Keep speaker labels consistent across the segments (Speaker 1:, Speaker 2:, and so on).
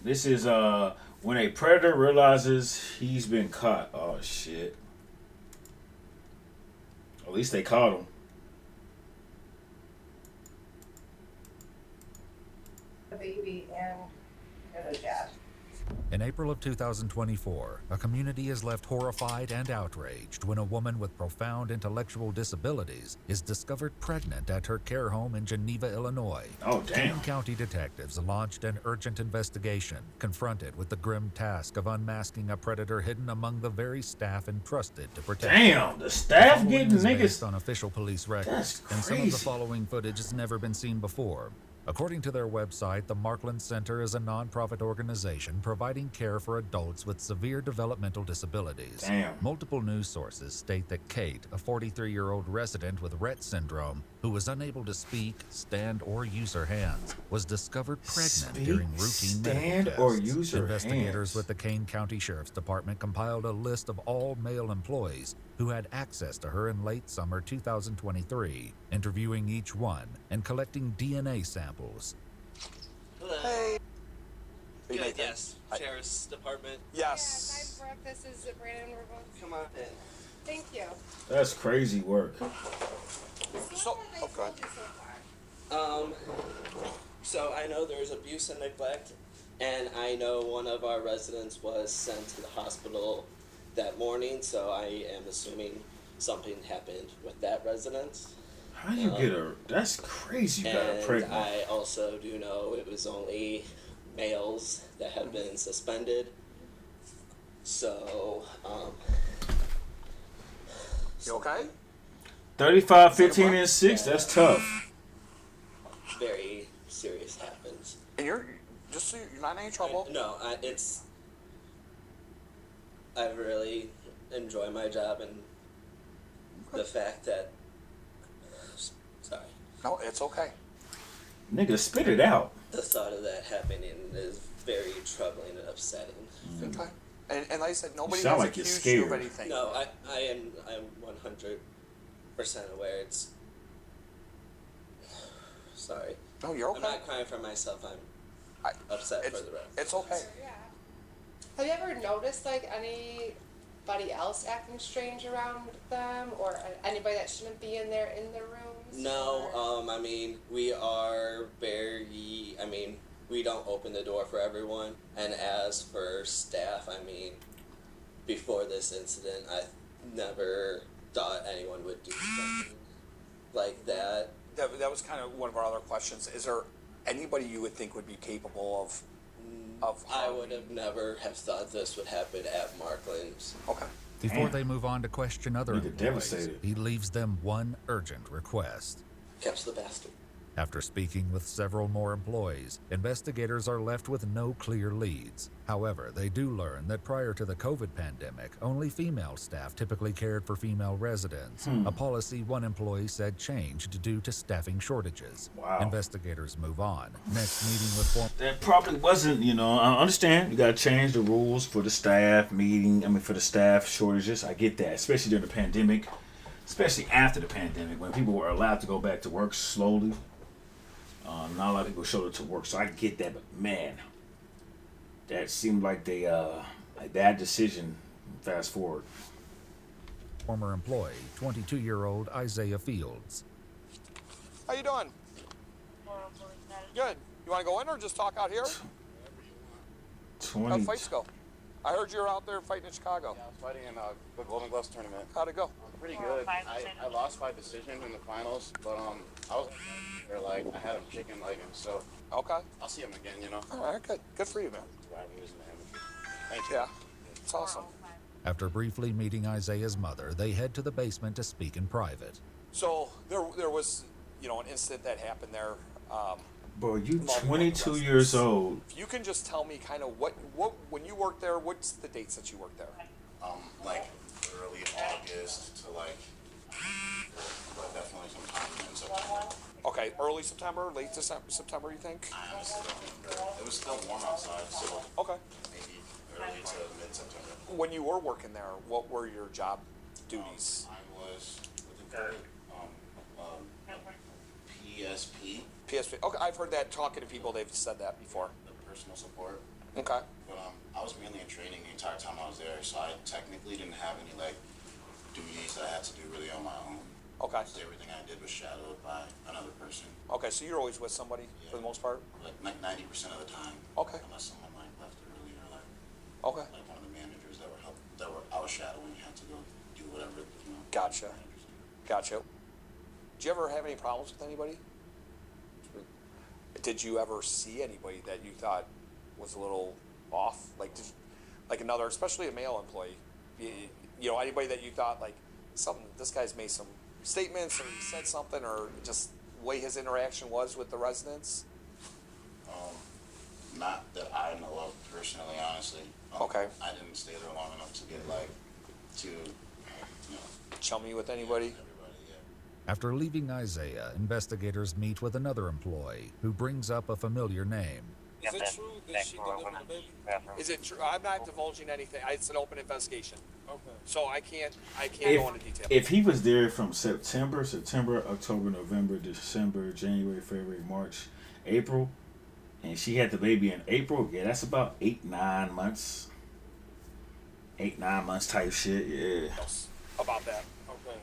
Speaker 1: This is when a predator realizes he's been caught. Oh shit. At least they caught him.
Speaker 2: A baby and a dad.
Speaker 3: In April of 2024, a community is left horrified and outraged when a woman with profound intellectual disabilities is discovered pregnant at her care home in Geneva, Illinois.
Speaker 1: Oh, damn.
Speaker 3: Kane County detectives launched an urgent investigation, confronted with the grim task of unmasking a predator hidden among the very staff entrusted to protect them.
Speaker 1: Damn, the staff
Speaker 3: Following
Speaker 1: getting
Speaker 3: is based
Speaker 1: niggas.
Speaker 3: on official police
Speaker 1: That's
Speaker 3: records, and some of
Speaker 1: crazy.
Speaker 3: the following footage has never been seen before. According to their website, the Markland Center is a nonprofit organization providing care for adults with severe developmental disabilities.
Speaker 1: Damn.
Speaker 3: Multiple news sources state that Kate, a 43-year-old resident with Rett syndrome, who was unable to speak, stand, or use her hands, was discovered pregnant
Speaker 1: Speak,
Speaker 3: during routine medical
Speaker 1: stand,
Speaker 3: tests.
Speaker 1: or use her
Speaker 3: Investigators
Speaker 1: hands.
Speaker 3: with the Kane County Sheriff's Department compiled a list of all male employees who had access to her in late summer 2023, interviewing each one and collecting DNA samples.
Speaker 4: Hey.
Speaker 5: Good, yes. Sheriff's Department.
Speaker 4: Yes.
Speaker 2: Yeah, hi, Brooke. This is Brandon. We're both.
Speaker 5: Come on in.
Speaker 2: Thank you.
Speaker 1: That's crazy work.
Speaker 4: So, oh, go ahead.
Speaker 5: So I know there's abuse and neglect, and I know one of our residents was sent to the hospital that morning, so I am assuming something happened with that resident.
Speaker 1: How you get her? That's crazy. You got her
Speaker 5: And
Speaker 1: pregnant.
Speaker 5: I also do know it was only males that have been suspended. So,
Speaker 4: You okay?
Speaker 1: 35, 15, and 6. That's tough.
Speaker 5: very serious happens.
Speaker 4: And you're just so you're not in any trouble.
Speaker 5: No, I really enjoy my job, and the fact that, sorry,
Speaker 4: No, it's okay.
Speaker 1: Nigga, spit it out.
Speaker 5: the thought of that happening is very troubling and upsetting.
Speaker 4: Okay. And like I said, nobody
Speaker 1: sound
Speaker 4: has
Speaker 1: like you're
Speaker 4: accused you of
Speaker 1: scared.
Speaker 4: anything.
Speaker 5: No, I'm 100% aware. It's sorry.
Speaker 4: No, you're
Speaker 5: I'm
Speaker 4: okay.
Speaker 5: not crying for myself. I'm
Speaker 4: I-
Speaker 5: upset
Speaker 4: It's,
Speaker 5: for the rest.
Speaker 4: it's okay.
Speaker 2: Yeah. Have you ever noticed like anybody else acting strange around them, or anybody that shouldn't be in the rooms?
Speaker 5: No,
Speaker 2: or-
Speaker 5: I mean, we are very, I mean, we don't open the door for everyone. And as for staff, I mean, before this incident, I never thought anyone would do something like that.
Speaker 4: That was kind of one of our other questions. Is there anybody you would think would be capable of
Speaker 5: I
Speaker 4: harm?
Speaker 5: would have never have thought this would happen at Markland's.
Speaker 4: Okay.
Speaker 3: Before
Speaker 1: Damn.
Speaker 3: they move on to question other
Speaker 1: Nigga
Speaker 3: employees,
Speaker 1: devastated.
Speaker 3: he leaves them one urgent request.
Speaker 5: Catch the bastard.
Speaker 3: After speaking with several more employees, investigators are left with no clear leads. However, they do learn that prior to the COVID pandemic, only female staff typically cared for female residents, a policy one employee said changed due to staffing shortages.
Speaker 1: Wow.
Speaker 3: Investigators move on. Next meeting with former
Speaker 1: That probably wasn't, I understand. You got to change the rules for the staff meeting. For the staff shortages. I get that, especially during the pandemic, especially after the pandemic when people were allowed to go back to work slowly. Not a lot of people showed up to work, so I get that. But man, that seemed like a bad decision. Fast forward.
Speaker 3: former employee, 22-year-old Isaiah Fields.
Speaker 4: How you doing? Good. You want to go in or just talk out here? How'd
Speaker 1: 20.
Speaker 4: fights go? I heard you were out there fighting in Chicago.
Speaker 6: Yeah, I was fighting in the Golden Gloves tournament.
Speaker 4: How'd it go?
Speaker 6: Pretty good. I lost by decision in the finals, but I was I had him chicken legging, so
Speaker 4: Okay.
Speaker 6: I'll see him again,
Speaker 4: All right, good. Good for you, man.
Speaker 6: Thank you.
Speaker 4: Yeah. It's awesome.
Speaker 3: After briefly meeting Isaiah's mother, they head to the basement to speak in private.
Speaker 4: So there was, an incident that happened there.
Speaker 1: Bro, you
Speaker 4: Multiple
Speaker 1: 22
Speaker 4: wrestlers.
Speaker 1: years old.
Speaker 4: If you can just tell me kind of what when you worked there, what's the dates that you worked there?
Speaker 6: Like early August to but definitely sometime in September.
Speaker 4: Okay, early September, late September, you think?
Speaker 6: I honestly don't remember. It was still warm outside, so
Speaker 4: Okay.
Speaker 6: maybe early to mid-September.
Speaker 4: When you were working there, what were your job duties?
Speaker 6: I was looking for PSP,
Speaker 4: PSP. Okay, I've heard that talking to people. They've said that before.
Speaker 6: the personal support.
Speaker 4: Okay.
Speaker 6: But I was mainly in training the entire time I was there, so I technically didn't have any like duties that I had to do really on my own.
Speaker 4: Okay.
Speaker 6: So everything I did was shadowed by another person.
Speaker 4: Okay, so you're always with somebody for the most part?
Speaker 6: Like 90% of the time.
Speaker 4: Okay.
Speaker 6: Unless someone like left early or like
Speaker 4: Okay.
Speaker 6: like one of the managers that were I was shadowing had to go do whatever, you know.
Speaker 4: Gotcha. Gotcha. Did you ever have any problems with anybody? Did you ever see anybody that you thought was a little off? Like another, especially a male employee, you know, anybody that you thought like this guy's made some statements or he said something or just the way his interaction was with the residents?
Speaker 6: Not that I know of personally, honestly.
Speaker 4: Okay.
Speaker 6: I didn't stay there long enough to get like to, you know,
Speaker 4: Chummy with anybody?
Speaker 6: everybody, yeah.
Speaker 3: After leaving Isaiah, investigators meet with another employee who brings up a familiar name.
Speaker 7: Is it true that she delivered the baby?
Speaker 4: Is it true? I'm not divulging anything. It's an open investigation.
Speaker 7: Okay.
Speaker 4: So I can't
Speaker 1: If,
Speaker 4: go into detail.
Speaker 1: if he was there from September, October, November, December, January, February, March, April, and she had the baby in April, yeah, that's about 8-9 months. 8-9 months type shit, yeah.
Speaker 4: About that.
Speaker 7: Okay.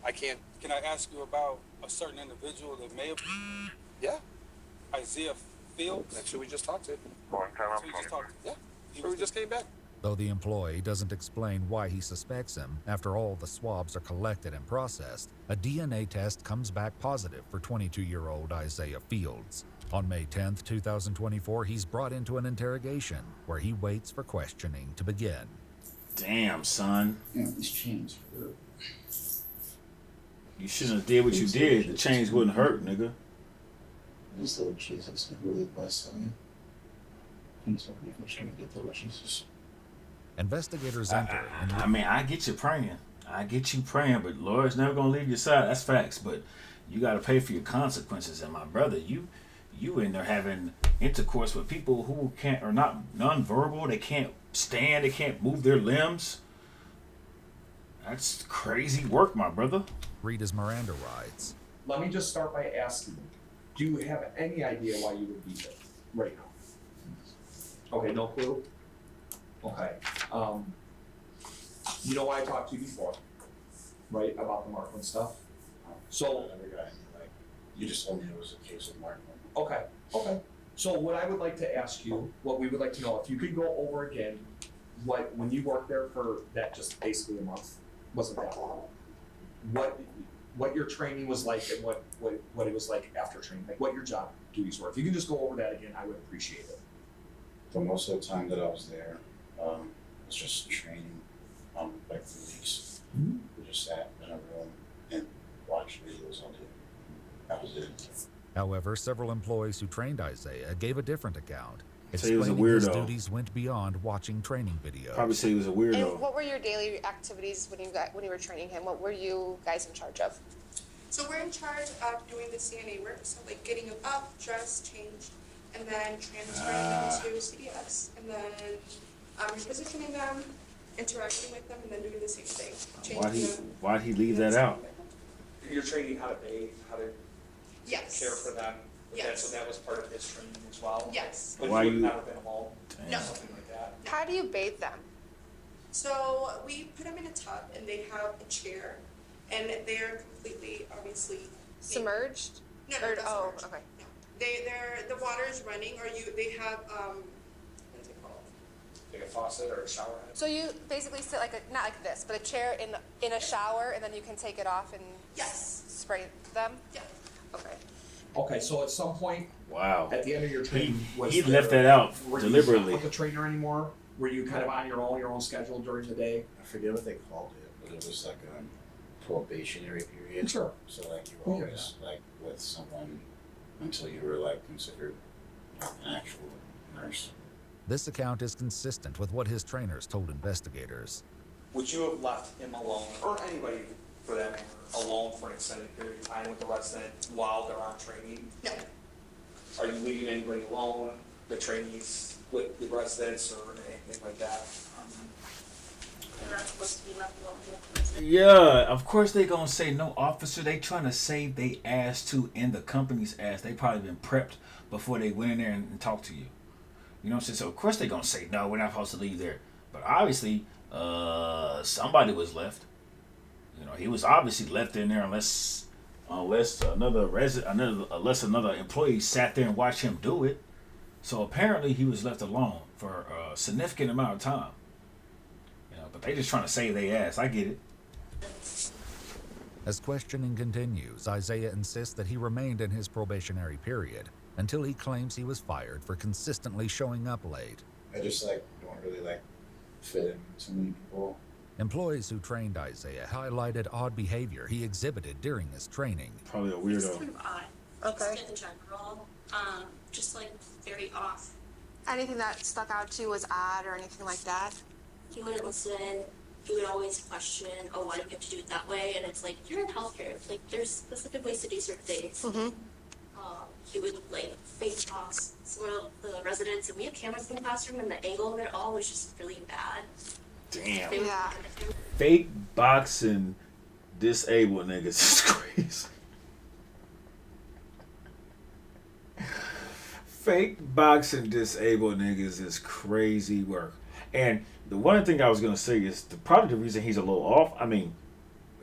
Speaker 4: I can't.
Speaker 7: Can I ask you about a certain individual that may have
Speaker 4: Yeah.
Speaker 7: Isaiah Fields?
Speaker 4: That's who we just talked to.
Speaker 7: That's who you just talked to.
Speaker 4: Yeah.
Speaker 7: He
Speaker 4: So we
Speaker 7: was
Speaker 4: just came back.
Speaker 3: Though the employee doesn't explain why he suspects him after all the swabs are collected and processed, a DNA test comes back positive for 22-year-old Isaiah Fields. On May 10th, 2024, he's brought into an interrogation where he waits for questioning to begin.
Speaker 1: Damn, son.
Speaker 8: Yeah, these chains hurt.
Speaker 1: You shouldn't have did what you did. The chains wouldn't hurt, nigga.
Speaker 8: This Lord Jesus can really bless them. And so we're trying to get the Lord Jesus.
Speaker 3: Investigators enter and
Speaker 1: I mean, I get you praying. But Lord's never gonna leave your side. That's facts. But you gotta pay for your consequences. And my brother, you in there having intercourse with people who are not nonverbal. They can't stand. They can't move their limbs. That's crazy work, my brother.
Speaker 3: read his Miranda rights.
Speaker 9: Let me just start by asking, do you have any idea why you would be there right now? Okay, no clue? Okay, you know why I talked to you before, right, about the Markland stuff? So,
Speaker 6: Another guy, like, you just told me it was a case of Markland.
Speaker 9: okay. So what I would like to ask you, what we would like to know, if you could go over again, when you worked there for that just basically a month, wasn't that long? What your training was like and what it was like after training, like what your job duties were. If you could just go over that again, I would appreciate it.
Speaker 6: For most of the time that I was there, it was just training, like 3 weeks.
Speaker 9: Mhm.
Speaker 6: We just sat in a room and watched videos all day. That was it.
Speaker 3: However, several employees who trained Isaiah gave a different account,
Speaker 1: Say he was a
Speaker 3: explaining his
Speaker 1: weirdo.
Speaker 3: duties went beyond watching training videos.
Speaker 1: Probably say he was a weirdo.
Speaker 2: And what were your daily activities when you were training him? What were you guys in charge of?
Speaker 10: So we're in charge of doing the CNA work, so like getting them up, dressed, changed, and then transferring them to CDS, and then repositioning them, interacting with them, and then doing the same thing. Changing them.
Speaker 1: Why'd he leave that out?
Speaker 9: You're training how to bathe, how to
Speaker 10: Yes.
Speaker 9: care for them.
Speaker 10: Yes.
Speaker 9: So that was part of his training as well.
Speaker 10: Yes.
Speaker 9: But
Speaker 1: Why
Speaker 9: you would
Speaker 1: you-
Speaker 9: not have been alone,
Speaker 10: No.
Speaker 9: something like that.
Speaker 2: How do you bathe them?
Speaker 10: So we put them in a tub, and they have a chair, and they're completely, obviously.
Speaker 2: Submerged?
Speaker 10: No,
Speaker 2: Or-
Speaker 10: not
Speaker 2: oh,
Speaker 10: submerged.
Speaker 2: okay.
Speaker 10: No. The water is running, or they have, what is it called?
Speaker 9: Like a faucet or a shower head.
Speaker 2: So you basically sit not like this, but a chair in a shower, and then you can take it off and
Speaker 10: Yes.
Speaker 2: spray them?
Speaker 10: Yeah.
Speaker 2: Okay.
Speaker 9: Okay, so at some point,
Speaker 1: Wow.
Speaker 9: at the end of your training,
Speaker 1: He left that out
Speaker 9: were you
Speaker 1: deliberately.
Speaker 9: not with the trainer anymore? Were you kind of on your own schedule during the day?
Speaker 6: I forget what they called it, but it was like a probationary period.
Speaker 9: Sure.
Speaker 6: So like you were always like with someone until you were like considered like an actual nurse.
Speaker 3: This account is consistent with what his trainers told investigators.
Speaker 9: Would you have left him alone, or anybody for that matter, alone for an extended period of time with the resident while they're on training?
Speaker 10: No.
Speaker 9: Are you leaving anybody alone, the trainees with the residents or anything like that?
Speaker 10: They're not supposed to be left alone.
Speaker 1: Yeah, of course they gonna say no, officer. They trying to save they ass too in the company's ass. They probably been prepped before they went in there and talked to you. You know what I'm saying? So of course they're gonna say no, we're not supposed to leave there. But obviously, somebody was left. You know, he was obviously left in there unless another employee sat there and watched him do it. So apparently he was left alone for a significant amount of time. You know, but they just trying to save their ass. I get it.
Speaker 3: As questioning continues, Isaiah insists that he remained in his probationary period until he claims he was fired for consistently showing up late.
Speaker 8: I just don't really fit in too many people.
Speaker 3: Employees who trained Isaiah highlighted odd behavior he exhibited during his training.
Speaker 1: Probably a
Speaker 11: It's
Speaker 1: weirdo.
Speaker 11: kind of odd.
Speaker 2: Okay.
Speaker 11: Just in general, just very off.
Speaker 2: Anything that stuck out to you was odd or anything like that?
Speaker 11: He wouldn't listen. He would always question, oh, why do you have to do it that way? And it's like, you're in healthcare. Like, there's specific ways to do certain things.
Speaker 2: Mm-hmm.
Speaker 11: He would, face box some of the residents, and we have cameras in the classroom, and the angle of it all was just really bad.
Speaker 1: Damn.
Speaker 11: They would-
Speaker 2: Yeah.
Speaker 1: Fake boxing disabled niggas is crazy. Fake boxing disabled niggas is crazy work. And the one thing I was gonna say is probably the reason he's a little off. I mean,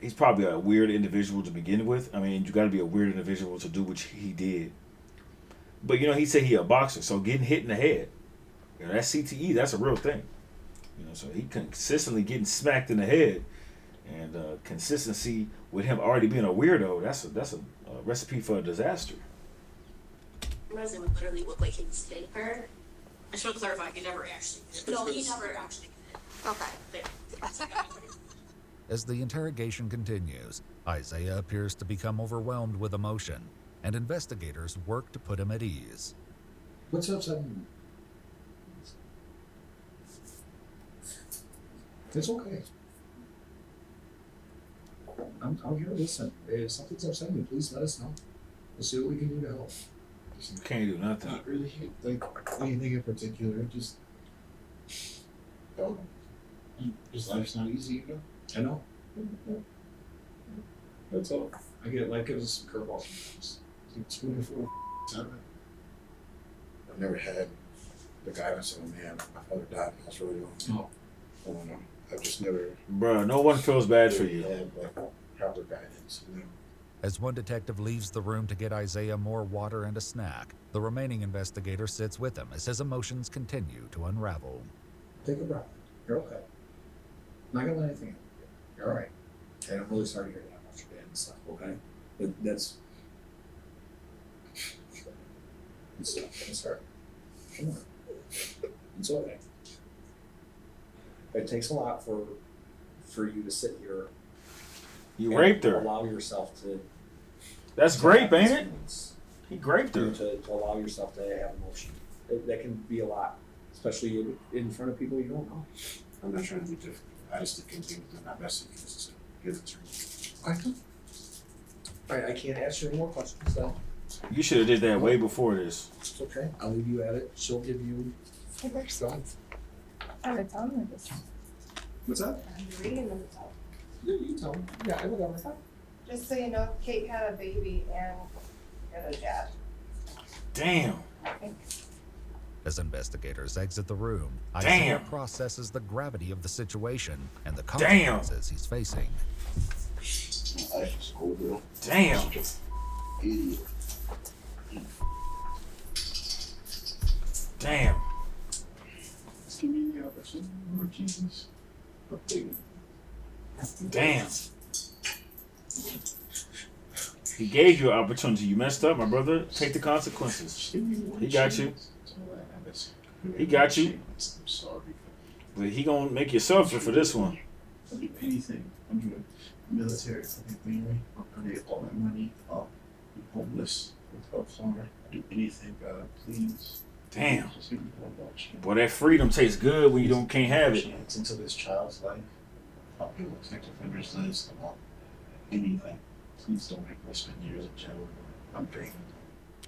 Speaker 1: he's probably a weird individual to begin with. I mean, you got to be a weird individual to do what he did. But he said he a boxer, so getting hit in the head, that's CTE. That's a real thing. So he consistently getting smacked in the head, and consistency with him already being a weirdo. That's a recipe for a disaster.
Speaker 11: The resident would literally look like he was hitting her. I should clarify, he never actually did. No, he never actually did.
Speaker 2: Okay.
Speaker 3: As the interrogation continues, Isaiah appears to become overwhelmed with emotion, and investigators work to put him at ease.
Speaker 9: What's upsetting you? It's okay. I'm here to listen. If something's upsetting you, please let us know. We'll see what we can do to help.
Speaker 1: Can't do nothing.
Speaker 8: Not really anything in particular. Just life's not easy,
Speaker 9: I know. That's all. I get life gives us some curveballs sometimes.
Speaker 8: It's wonderful. I've never had the guidance of a man. My father died when I was really young.
Speaker 9: Oh.
Speaker 8: I've just never
Speaker 1: Bruh, no one feels bad for you.
Speaker 8: had proper guidance.
Speaker 3: As one detective leaves the room to get Isaiah more water and a snack, the remaining investigator sits with him as his emotions continue to unravel.
Speaker 9: Take a breath. You're okay. Not gonna let anything happen. You're alright. And I'm really sorry to hear that about your dad and stuff, okay? That's it's hard. Come on. It's okay. It takes a lot for you to sit here.
Speaker 1: You
Speaker 9: and
Speaker 1: raped her.
Speaker 9: Allow yourself to.
Speaker 1: That's grape, ain't it? He raped her.
Speaker 9: To allow yourself to have emotion. That can be a lot, especially in front of people you don't know.
Speaker 8: I'm not trying to be different. I just think things are not best to give it to me.
Speaker 9: I know. Alright, I can't ask you any more questions then.
Speaker 1: You should have did that way before this.
Speaker 9: It's okay. I'll leave you at it. She'll give you. Go.
Speaker 12: I would tell them this.
Speaker 9: What's that?
Speaker 12: I'm reading them to tell.
Speaker 9: Yeah, you tell me. Yeah, whatever.
Speaker 12: Just so you know, Kate had a baby and got a jab.
Speaker 1: Damn.
Speaker 3: As investigators exit the room, Isaiah
Speaker 1: Damn.
Speaker 3: processes the gravity of the situation and the
Speaker 1: Damn.
Speaker 3: consequences he's facing.
Speaker 8: My life is over.
Speaker 1: Damn.
Speaker 8: Idiot.
Speaker 1: Damn.
Speaker 8: Just give me the opportunity, Lord Jesus.
Speaker 1: Damn. He gave you an opportunity. You messed up, my brother. Take the consequences. He got you. He got you.
Speaker 8: I'm sorry.
Speaker 1: But he gonna make you suffer for this one.
Speaker 8: I'll do anything. I'm doing military for the family. I'll get all my money. I'll be homeless without summer. I'll do anything, God, please.
Speaker 1: Damn.
Speaker 8: Just give me one more chance.
Speaker 1: Boy, that freedom tastes good when you can't have it.
Speaker 8: Chance into this child's life. I'll do a sex offender's list. I want anything. Please don't make me spend years in jail. I'm begging.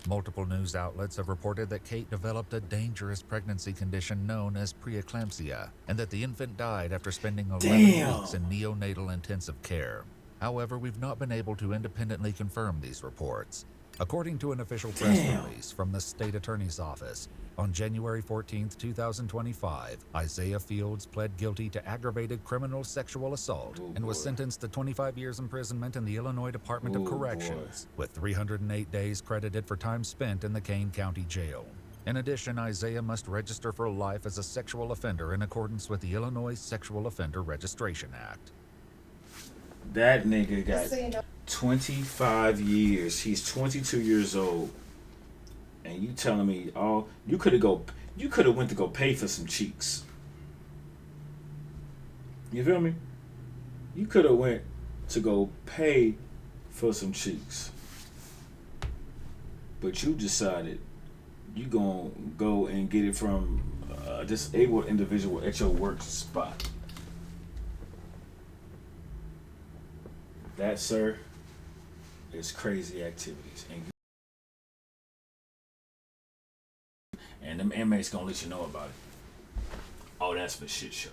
Speaker 3: Multiple news outlets have reported that Kate developed a dangerous pregnancy condition known as preeclampsia, and that the infant died after spending 11
Speaker 1: Damn.
Speaker 3: weeks in neonatal intensive care. However, we've not been able to independently confirm these reports. According to an official press release from the state attorney's office, on January 14, 2025, Isaiah Fields pled guilty to aggravated criminal sexual assault and was sentenced to 25 years imprisonment in the Illinois Department of Corrections, with 308 days credited for time spent in the Kane County Jail. In addition, Isaiah must register for life as a sexual offender in accordance with the Illinois Sexual Offender Registration Act.
Speaker 1: That nigga got
Speaker 12: Just so you know.
Speaker 1: 25 years. He's 22 years old. And you telling me you could have went to go pay for some cheeks. You feel me? You could have went to go pay for some cheeks. But you decided you gonna go and get it from a disabled individual at your work spot. That, sir, is crazy activities. And them inmates gonna let you know about it. Oh, that's for shit show.